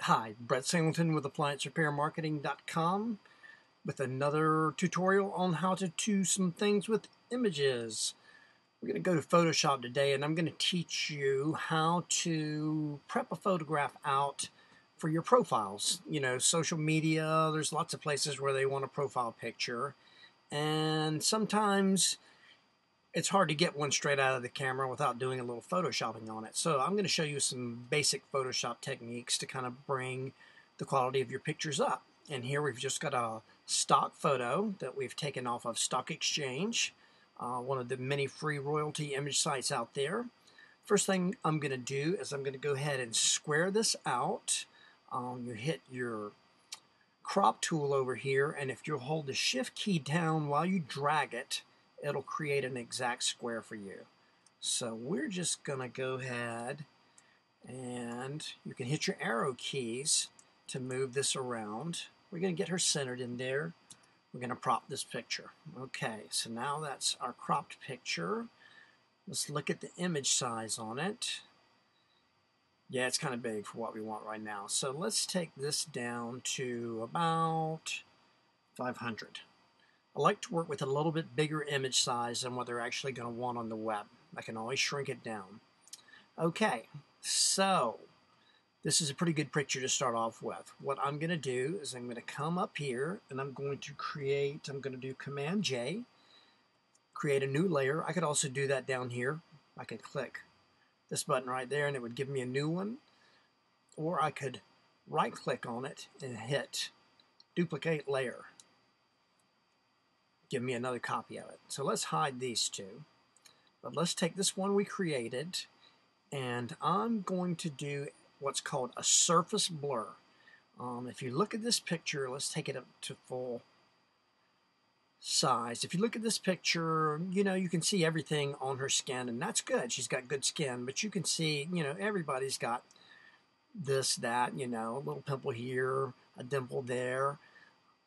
Hi, Brett Singleton with ApplianceRepairMarketing.com with another tutorial on how to do some things with images. We're going to go to Photoshop today and I'm going to teach you how to prep a photograph out for your profiles. You know, social media, there's lots of places where they want a profile picture, and sometimes it's hard to get one straight out of the camera without doing a little photoshopping on it. So I'm going to show you some basic Photoshop techniques to kind of bring the quality of your pictures up. And here we've just got a stock photo that we've taken off of Stock Exchange, one of the many free royalty image sites out there. First thing I'm going to do is I'm going to go ahead and square this out. You hit your crop tool over here, and if you hold the shift key down while you drag it, it'll create an exact square for you. So we're just going to go ahead, and you can hit your arrow keys to move this around. We're going to get her centered in there. We're going to crop this picture. Okay, so now that's our cropped picture. Let's look at the image size on it. Yeah, it's kind of big for what we want right now. So let's take this down to about 500. I like to work with a little bit bigger image size than what they're actually going to want on the web. I can always shrink it down. Okay, so this is a pretty good picture to start off with. What I'm going to do is I'm going to come up here and I'm going to do Command J, create a new layer. I could also do that down here. I could click this button right there and it would give me a new one. Or I could right click on it and hit Duplicate Layer. Give me another copy of it. So let's hide these two. But let's take this one we created, and I'm going to do what's called a surface blur. If you look at this picture, let's take it up to full size. If you look at this picture, you know, you can see everything on her skin, and that's good. She's got good skin, but you can see, you know, everybody's got this, that, you know, a little pimple here, a dimple there,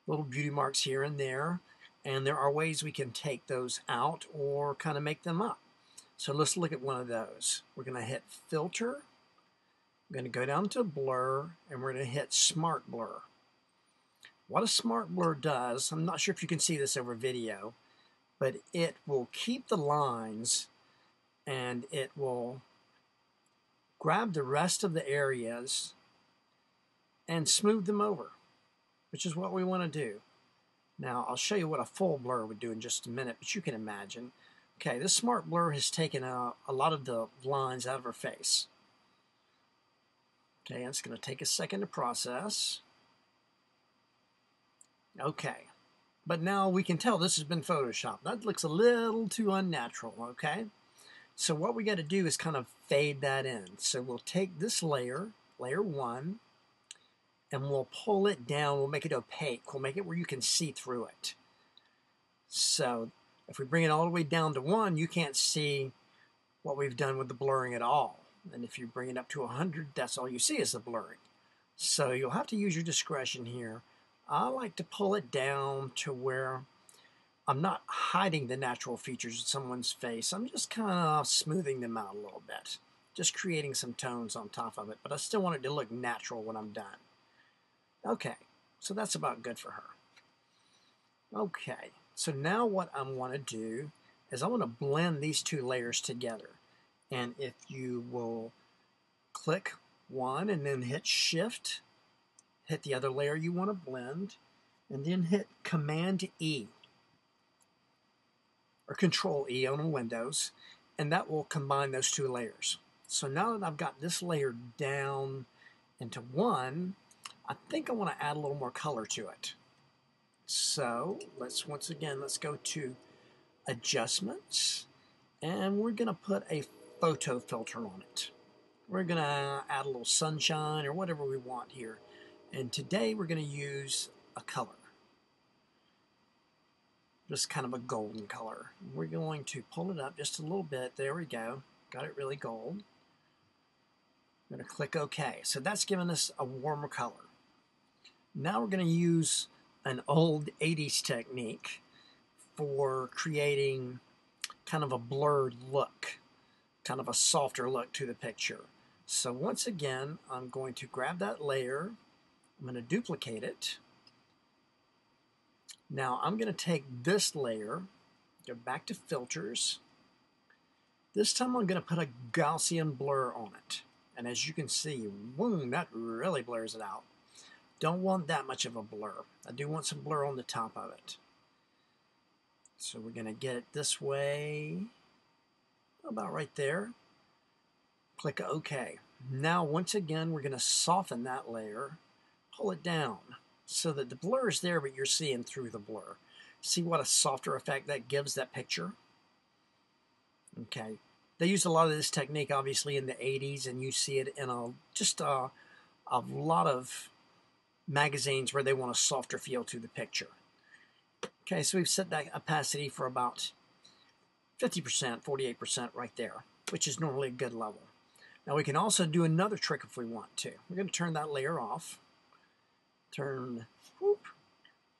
little beauty marks here and there. And there are ways we can take those out or kind of make them up. So let's look at one of those. We're going to hit Filter. We're going to go down to Blur, and we're going to hit Smart Blur. What a Smart Blur does, I'm not sure if you can see this over video, but it will keep the lines and it will grab the rest of the areas and smooth them over, which is what we want to do. Now, I'll show you what a full blur would do in just a minute, but you can imagine. Okay, this Smart Blur has taken a lot of the lines out of her face. Okay, it's going to take a second to process. Okay, but now we can tell this has been photoshopped. That looks a little too unnatural, okay? So what we got to do is kind of fade that in. So we'll take this layer, layer 1, and we'll pull it down. We'll make it opaque. We'll make it where you can see through it. So if we bring it all the way down to 1, you can't see what we've done with the blurring at all. And if you bring it up to 100, that's all you see is the blurring. So you'll have to use your discretion here. I like to pull it down to where I'm not hiding the natural features of someone's face. I'm just kind of smoothing them out a little bit. Just creating some tones on top of it. But I still want it to look natural when I'm done. Okay, so that's about good for her. Okay, so now what I want to do is I want to blend these two layers together. And if you will click one and then hit Shift, hit the other layer you want to blend, and then hit Command E or Control E on Windows, and that will combine those two layers. So now that I've got this layer down into one, I think I want to add a little more color to it. So let's go to Adjustments, and we're going to put a photo filter on it. We're going to add a little sunshine or whatever we want here. And today we're going to use a color, just kind of a golden color. We're going to pull it up just a little bit. There we go. Got it really gold. I'm going to click OK. So that's giving us a warmer color. Now we're going to use an old 80s technique for creating kind of a blurred look, kind of a softer look to the picture. So once again, I'm going to grab that layer. I'm going to duplicate it. Now I'm going to take this layer, go back to filters. This time I'm going to put a Gaussian blur on it. And as you can see, boom, that really blurs it out. Don't want that much of a blur. I do want some blur on the top of it. So we're going to get it this way, about right there. Click OK. Now once again, we're going to soften that layer, pull it down so that the blur is there, but you're seeing through the blur. See what a softer effect that gives that picture? Okay. They used a lot of this technique, obviously, in the 80s, and you see it in a lot of magazines where they want a softer feel to the picture. Okay, so we've set that opacity for about 50%, 48% right there, which is normally a good level. Now we can also do another trick if we want to. We're going to turn that layer off, turn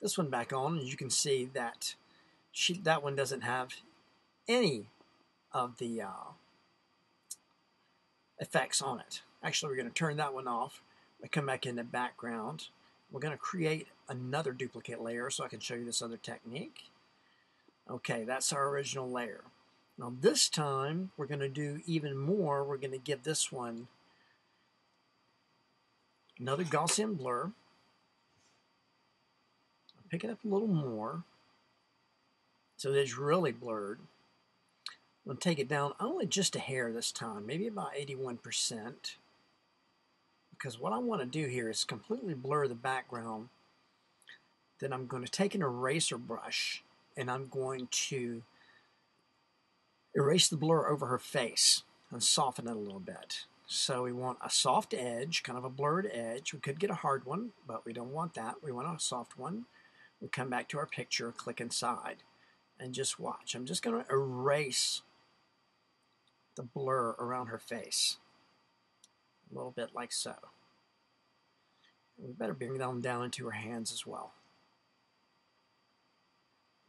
this one back on, and you can see that that one doesn't have any of the effects on it. Actually, we're going to turn that one off. We come back in the background. We're going to create another duplicate layer so I can show you this other technique. Okay, that's our original layer. Now this time we're going to do even more. We're going to give this one another Gaussian blur. Pick it up a little more so that it's really blurred. I'm going to take it down only just a hair this time, maybe about 81%. Because what I want to do here is completely blur the background. Then I'm going to take an eraser brush and I'm going to erase the blur over her face and soften it a little bit. So we want a soft edge, kind of a blurred edge. We could get a hard one, but we don't want that. We want a soft one. We come back to our picture, click inside, and just watch. I'm just going to erase the blur around her face. A little bit like so. We better bring them down into her hands as well.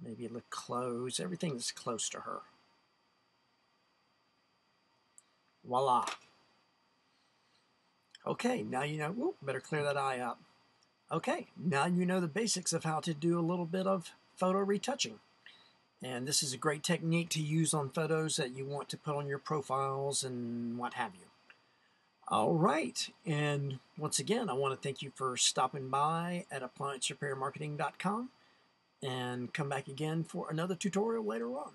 Maybe look close. Everything is close to her. Voila. Okay, now you know. Whoop, better clear that eye up. Okay, now you know the basics of how to do a little bit of photo retouching. And this is a great technique to use on photos that you want to put on your profiles and what have you. All right, and once again, I want to thank you for stopping by at appliancerepairmarketing.com and come back again for another tutorial later on.